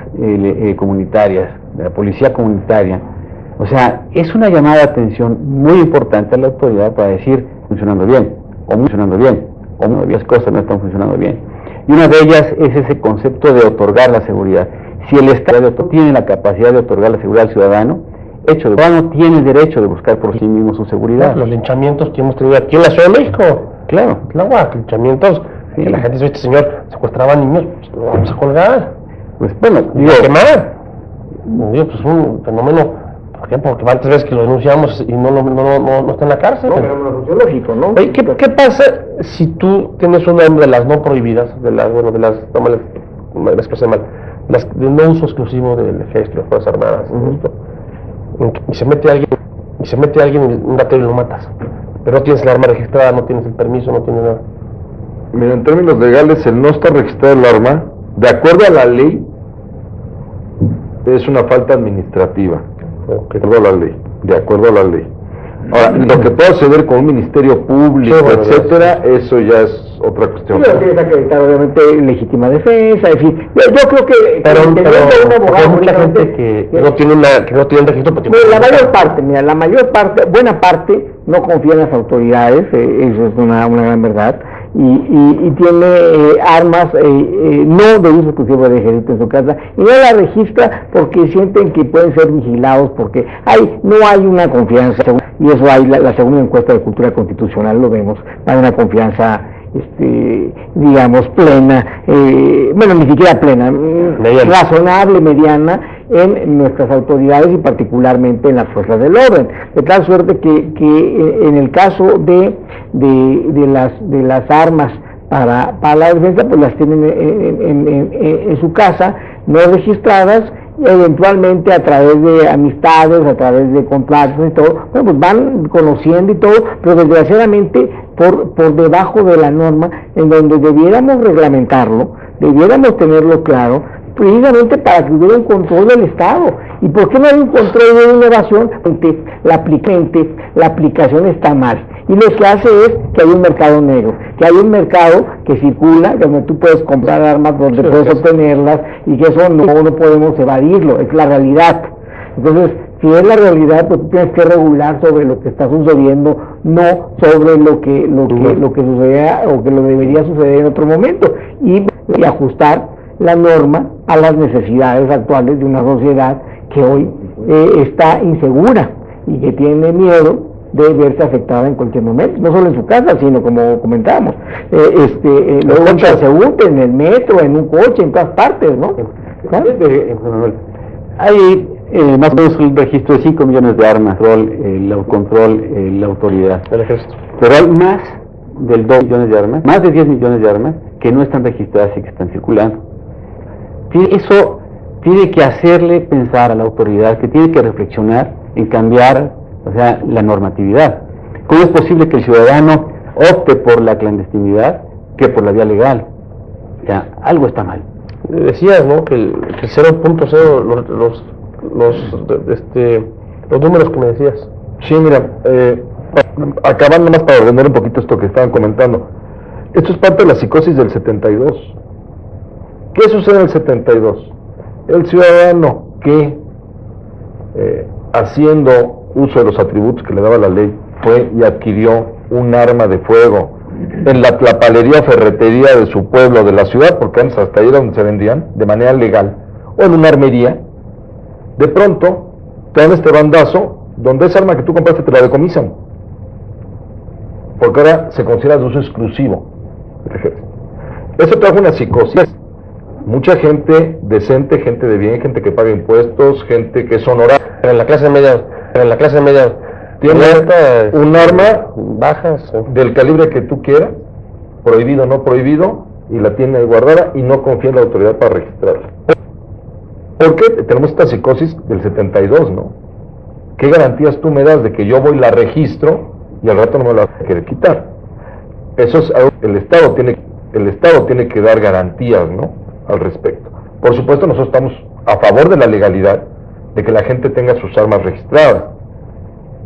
comunitarias, de la policía comunitaria, o sea, es una llamada de atención muy importante a la autoridad para decir, funcionando bien, o varias cosas no están funcionando bien. Y una de ellas es ese concepto de otorgar la seguridad. Si el Estado tiene la capacidad de otorgar la seguridad al ciudadano, el ciudadano tiene derecho de buscar por sí mismo su seguridad. Los linchamientos que hemos tenido aquí en la Ciudad de México. Claro. Linchamientos, sí. Que la gente dice, este señor secuestraba niños, pues lo vamos a colgar. Pues bueno, digo, quemar. Digo, pues un fenómeno, ¿por qué? Porque varias veces que lo denunciamos y no está en la cárcel. No, pero es sociológico, ¿no? Oye, ¿qué pasa si tú tienes una de las no prohibidas, de las de no uso exclusivo del ejército, de las Fuerzas Armadas, y se mete alguien en un gatero y lo matas, pero no tienes el arma registrada, no tienes el permiso, no tienes nada? Mira, en términos legales, el no estar registrado el arma, de acuerdo a la ley, es una falta administrativa. De acuerdo a la ley. Ahora, lo que pueda suceder con un ministerio público, sí, bueno, etcétera, eso ya es otra cuestión. Sí, tienes que acreditar, obviamente, legítima defensa, en fin. Yo creo que... Pero hay mucha gente que no tiene un registro. La mayor parte, buena parte, no confía en las autoridades, eso es una gran verdad, y tiene armas no de uso exclusivo de ejército en su casa, y no la registra porque sienten que pueden ser vigilados, porque no hay una confianza, y eso hay la segunda encuesta de cultura constitucional, lo vemos, hay una confianza digamos plena, bueno, ni siquiera plena, razonable, mediana, en nuestras autoridades y particularmente en las fuerzas del orden, de tal suerte que en el caso de las armas para la defensa, pues las tienen en su casa, no registradas, eventualmente a través de amistades, a través de contratos y todo, bueno, pues van conociendo y todo, pero desgraciadamente por debajo de la norma, en donde debiéramos reglamentarlo, debiéramos tenerlo claro, precisamente para que hubiera un control del Estado. ¿Y por qué no hay un control de innovación? La aplicación está mal. Y lo que hace es que hay un mercado negro, que hay un mercado que circula, donde tú puedes comprar armas, donde puedes obtenerlas, y que eso no podemos evadirlo, es la realidad. Entonces, si es la realidad, pues tú tienes que regular sobre lo que está sucediendo, no sobre lo que sucedía o que lo debería suceder en otro momento, y ajustar la norma a las necesidades actuales de una sociedad que hoy está insegura y que tiene miedo de verse afectada en cualquier momento, no solo en su casa, sino como comentábamos, luego en transeúnte, en el metro, en un coche, en todas partes, ¿no? Hay más o menos un registro de 5 millones de armas, el control, la autoridad. El ejército. Pero hay más del 2 millones de armas, más de 10 millones de armas que no están registradas y que están circulando. Eso tiene que hacerle pensar a la autoridad, que tiene que reflexionar en cambiar, o sea, la normatividad. ¿Cómo es posible que el ciudadano opte por la clandestinidad que por la vía legal? O sea, algo está mal. Decías, ¿no?, que el 0.0, los números que me decías. Sí, mira, acabando más para ordenar un poquito esto que estaban comentando. Esto es parte de la psicosis del 72. ¿Qué sucede en el 72? El ciudadano que, haciendo uso de los atributos que le daba la ley, fue y adquirió un arma de fuego en la tlapalería o ferretería de su pueblo, de la ciudad, porque antes hasta ahí era donde se vendían, de manera legal, o en una armería, de pronto te dan este bandazo, donde esa arma que tú compraste te la decomisan, porque ahora se considera de uso exclusivo del ejército. Eso trajo una psicosis. Mucha gente decente, gente de bien, gente que paga impuestos, gente que es honorable, En la clase media, tiene un arma bajas. del calibre que tú quieras, prohibido o no prohibido, y la tiene guardada y no confía en la autoridad para registrarla. ¿Por qué? Tenemos esta psicosis del 72, ¿no? ¿Qué garantías tú me das de que yo voy y la registro y al rato no me la vas a querer quitar? Eso es algo que el Estado tiene que dar garantías, ¿no?, al respecto. Por supuesto, nosotros estamos a favor de la legalidad, de que la gente tenga sus armas registradas,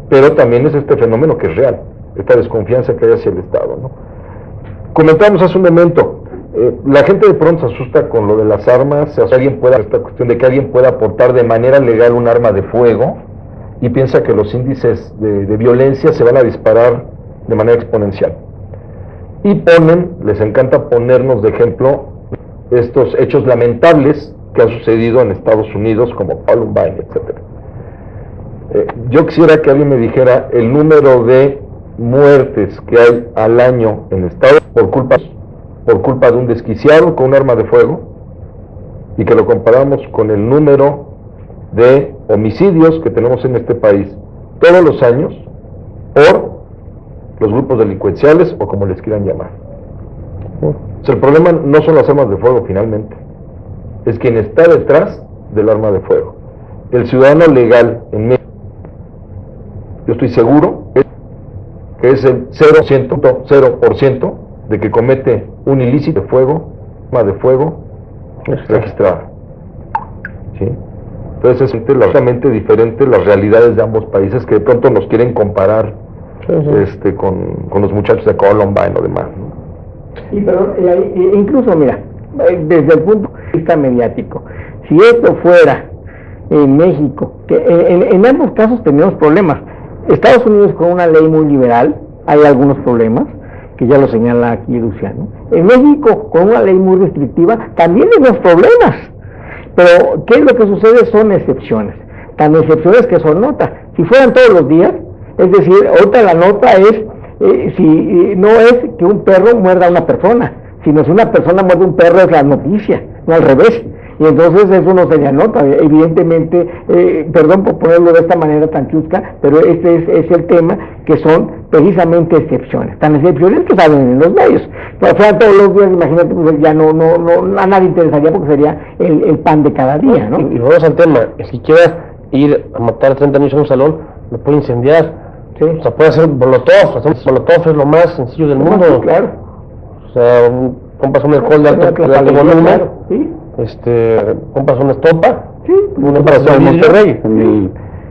pero también es este fenómeno que es real, esta desconfianza que hay hacia el Estado, ¿no? Comentamos hace un momento, la gente de pronto se asusta con lo de las armas, esta cuestión de que alguien pueda aportar de manera legal un arma de fuego, y piensa que los índices de violencia se van a disparar de manera exponencial. Y les encanta ponernos de ejemplo estos hechos lamentables que han sucedido en Estados Unidos, como Columbine, etc. Yo quisiera que alguien me dijera el número de muertes que hay al año en Estados Unidos por culpa de un desquiciado con un arma de fuego, y que lo comparamos con el número de homicidios que tenemos en este país todos los años por los grupos delincuenciales, o como les quieran llamar. O sea, el problema no son las armas de fuego finalmente, es quien está detrás del arma de fuego. El ciudadano legal en México, yo estoy seguro que es el 0% de que comete un ilícito de fuego, arma de fuego registrada. ¿Sí? Entonces es realmente diferente las realidades de ambos países, que de pronto nos quieren comparar con los muchachos de Columbine o demás, ¿no? Sí, pero incluso, mira, desde el punto de vista mediático, si esto fuera en México, que en ambos casos tenemos problemas. Estados Unidos, con una ley muy liberal, hay algunos problemas, que ya lo señala aquí Luciano. En México, con una ley muy restrictiva, también tenemos problemas. Pero, ¿qué es lo que sucede? Son excepciones. Tan excepciones que son nota. Si fueran todos los días, es decir, ahorita la nota es, no es que un perro muerda a una persona, sino si una persona muerde a un perro es la noticia, no al revés. Y entonces eso no sería nota, evidentemente, perdón por ponerlo de esta manera tan chusca, pero este es el tema, que son precisamente excepciones, tan excepciones que salen en los medios. Pero fueran todos los días, imagínate, pues ya no a nadie interesaría, porque sería el pan de cada día, ¿no? Y vamos al tema, si quieres ir a matar 30 niños en un salón, lo puede incendiar. Sí. O sea, puede hacer molotov. Molotov es lo más sencillo del mundo. Sí, claro. O sea, compras un alcohol de alto volumen, claro, ¿sí? Compras una estopa, Sí, una para en Monterrey,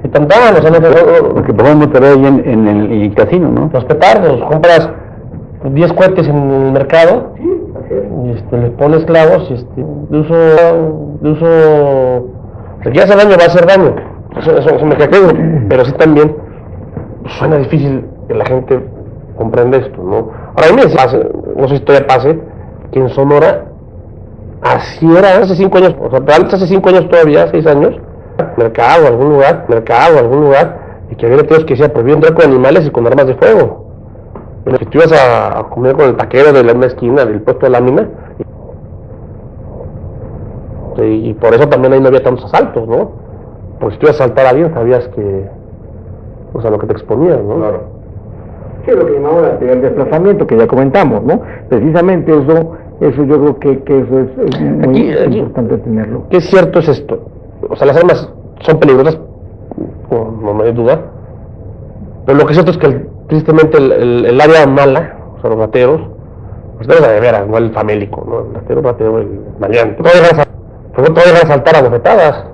y tantán, o sea, lo que pasó en Monterrey en el casino, ¿no? los petardos, compras 10 cohetes en el mercado, sí, así es. y les pones clavos, de uso, el que hace daño va a hacer daño, eso me queda claro, pero sí también suena difícil que la gente comprenda esto, ¿no? Ahora a mí me dice, no sé si todavía pase, que en Sonora Así era hace 5 años, o sea, antes hace 5 años todavía, 6 años, mercado, algún lugar, y que había letreros que decía prohibido entrar con animales y con armas de fuego. Pero si tú ibas a comer con el taquero de una esquina del puesto de lámina, y por eso también ahí no había tantos asaltos, ¿no? Porque si tú ibas a asaltar a alguien, sabías que, o sea, lo que te exponías, ¿no? Claro. Que es lo que llamamos la teoría del desplazamiento, que ya comentamos, ¿no? Precisamente eso yo creo que eso es muy importante tenerlo. ¿Qué cierto es esto? O sea, las armas son peligrosas, no hay duda, pero lo que es cierto es que tristemente el área mala, o sea, los rateros de veras, no el famélico, ¿no? El ratero, el maleante, todavía van a saltar a bofetadas.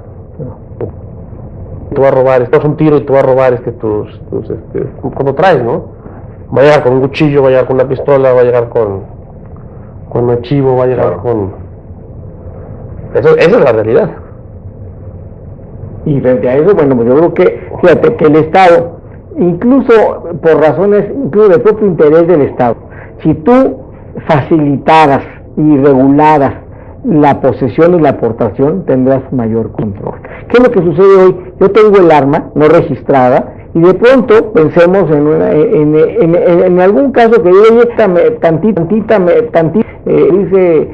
Te va a robar, te das un tiro y te va a robar cuando traes, ¿no? Va a llegar con un cuchillo, va a llegar con una pistola, va a llegar con un chivo, va a llegar con... esa es la realidad. Y frente a eso, bueno, pues yo creo que, fíjate, que el Estado, incluso por razones, incluso de propio interés del Estado, si tú facilitaras y regularas la posesión y la aportación, tendrás mayor control. ¿Qué es lo que sucede hoy? Yo tengo el arma no registrada y de pronto pensemos en algún caso que yo dice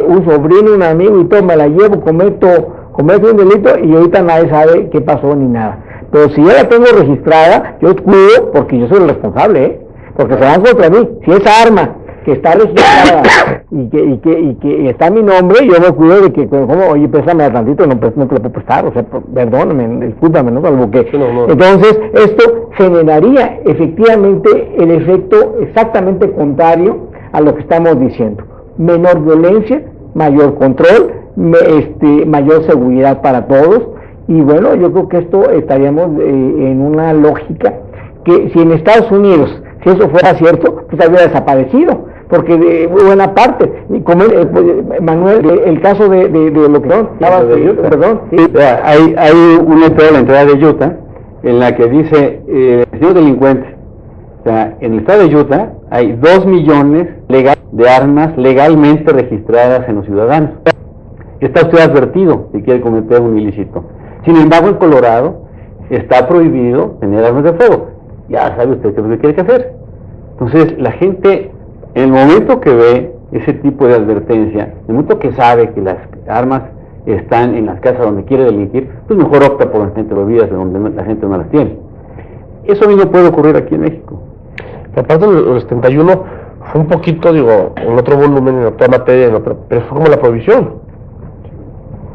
un sobrino, un amigo y todo, me la llevo, cometo un delito y ahorita nadie sabe qué pasó ni nada. Pero si yo la tengo registrada, yo cuido porque yo soy el responsable, porque se van contra mí. Si esa arma que está registrada y que está mi nombre, yo me cuido de que, oye, préstame tantito, no te lo puedo prestar, o sea, perdóname, discúlpame, ¿no? Algo que... No. Entonces, esto generaría efectivamente el efecto exactamente contrario a lo que estamos diciendo. Menor violencia, mayor control, mayor seguridad para todos, y bueno, yo creo que esto estaríamos en una lógica que si en Estados Unidos, si eso fuera cierto, pues habría desaparecido, porque de buena parte, como Manuel, el caso de lo que perdón, sí. Hay una historia de la entrada de Utah en la que dice, señor delincuente, o sea, en el estado de Utah hay 2 millones de armas legalmente registradas en los ciudadanos. Está usted advertido si quiere cometer un ilícito. Sin embargo, en Colorado está prohibido tener armas de fuego. Ya sabe usted qué es lo que tiene que hacer. Entonces, la gente, en el momento que ve ese tipo de advertencia, en el momento que sabe que las armas están en las casas donde quiere delinquir, pues mejor opta por las prohibidas de donde la gente no las tiene. Eso mismo puede ocurrir aquí en México. Aparte del 71 fue un poquito, en otro volumen, en otra materia, pero fue como la prohibición.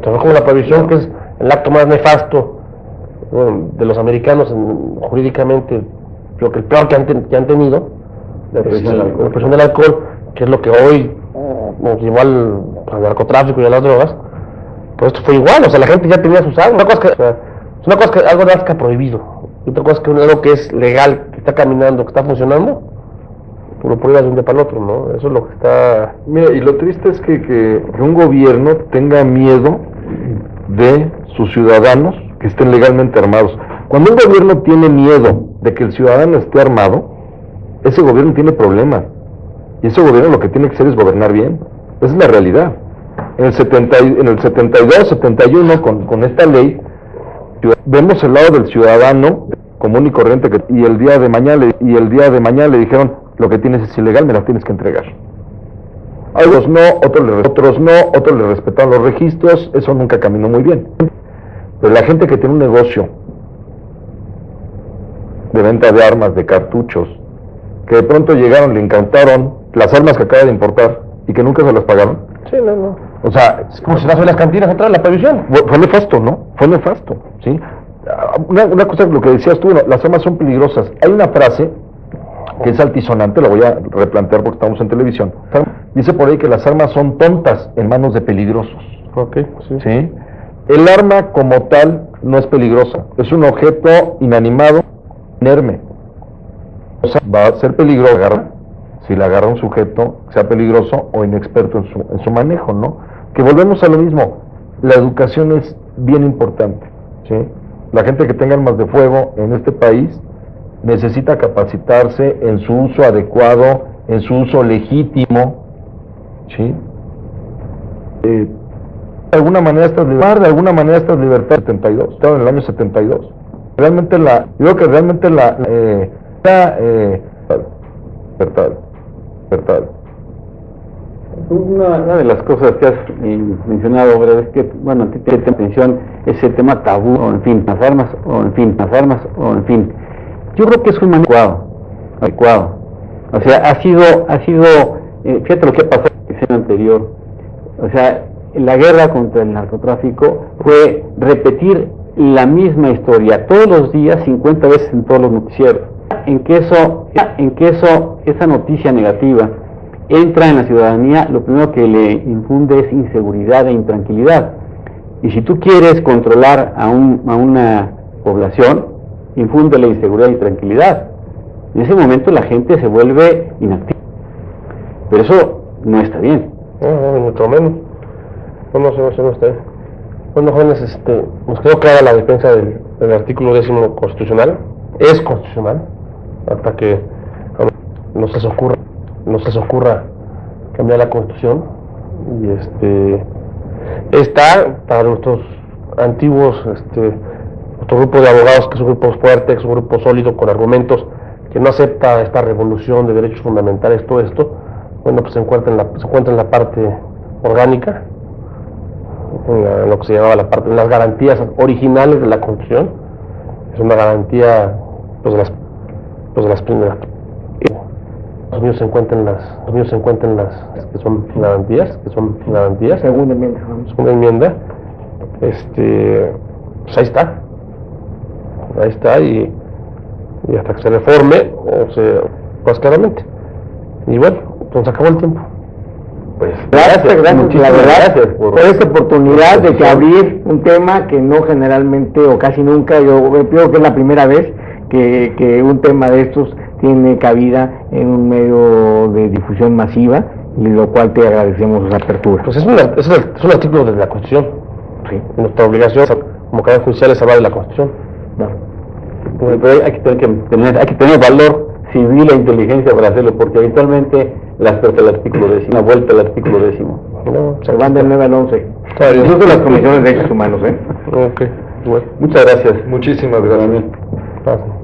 Fue como la prohibición, que es el acto más nefasto de los americanos jurídicamente, lo que el peor que han tenido, la presión del alcohol, que es lo que hoy nos llevó al narcotráfico y a las drogas. Pues esto fue igual, o sea, la gente ya tenía sus armas. Es una cosa que algo nazca prohibido, y otra cosa que algo que es legal, que está caminando, que está funcionando, tú lo prohíbas de un día para el otro, ¿no? Eso es lo que está... Mira, y lo triste es que un gobierno tenga miedo de sus ciudadanos que estén legalmente armados. Cuando un gobierno tiene miedo de que el ciudadano esté armado, ese gobierno tiene problemas. Y ese gobierno lo que tiene que hacer es gobernar bien. Esa es la realidad. En el 72, 71, con esta ley, vemos el lado del ciudadano común y corriente y el día de mañana le dijeron, lo que tienes es ilegal, me la tienes que entregar. Algunos no, otros le respetaron los registros, eso nunca caminó muy bien. Pero la gente que tiene un negocio de venta de armas, de cartuchos, que de pronto llegaron, le incautaron las armas que acaba de importar y que nunca se las pagaron. Sí, no. O sea, es como si las cantinas entraran en la prohibición. Fue nefasto, ¿no? Fue nefasto, ¿sí? Una cosa, lo que decías tú, las armas son peligrosas. Hay una frase que es altisonante, la voy a replantear porque estamos en televisión. Dice por ahí que las armas son tontas en manos de peligrosos. Ok, sí. ¿Sí? El arma como tal no es peligrosa, es un objeto inanimado, inerme. O sea, va a ser peligroso si la agarra un sujeto, sea peligroso o inexperto en su manejo, ¿no? Que volvemos a lo mismo, la educación es bien importante, ¿sí? La gente que tenga armas de fuego en este país necesita capacitarse en su uso adecuado, en su uso legítimo, ¿sí? de alguna manera estas libertades 72, estaba en el año 72. Realmente yo creo que realmente libertad. Una de las cosas que has mencionado, ¿verdad? Es que, bueno, a ti te llama atención ese tema tabú, o en fin, las armas, Yo creo que es un manejo adecuado. O sea, ha sido, fíjate lo que ha pasado en el sexenio anterior. O sea, la guerra contra el narcotráfico fue repetir la misma historia todos los días, 50 veces en todos los noticieros. En que esa noticia negativa entra en la ciudadanía, lo primero que le infunde es inseguridad e intranquilidad. Y si tú quieres controlar a una población, infúndele inseguridad y tranquilidad. En ese momento la gente se vuelve inactiva. Pero eso no está bien. No, mucho menos. No está bien. Bueno, jóvenes, nos quedó clara la defensa del artículo 10 constitucional. Es constitucional, hasta que no se les ocurra cambiar la Constitución. Y está para nuestros antiguos, nuestro grupo de abogados, que es un grupo fuerte, que es un grupo sólido, con argumentos, que no acepta esta revolución de derechos fundamentales, todo esto. Bueno, pues se encuentra en la parte orgánica, en lo que se llamaba en las garantías originales de la Constitución. Es una garantía, pues de las primeras. Los míos se encuentran que son garantías, Segunda enmienda. Segunda enmienda. Pues ahí está, y hasta que se reforme, pues claramente. Y bueno, entonces acabó el tiempo. Pues gracias, la verdad, por esta oportunidad de abrir un tema que no generalmente o casi nunca, yo creo que es la primera vez que un tema de estos tiene cabida en un medio de difusión masiva, y lo cual te agradecemos esa apertura. Pues es un artículo de la Constitución. Sí. Nuestra obligación como cadena judicial es hablar de la Constitución. No. Pero hay que tener valor civil e inteligencia para hacerlo, porque habitualmente las vuelta al artículo 10. No, Se van del 9 al 11. Incluso las comisiones de derechos humanos, Ok, bueno. Muchas gracias. Muchísimas gracias. Pasa.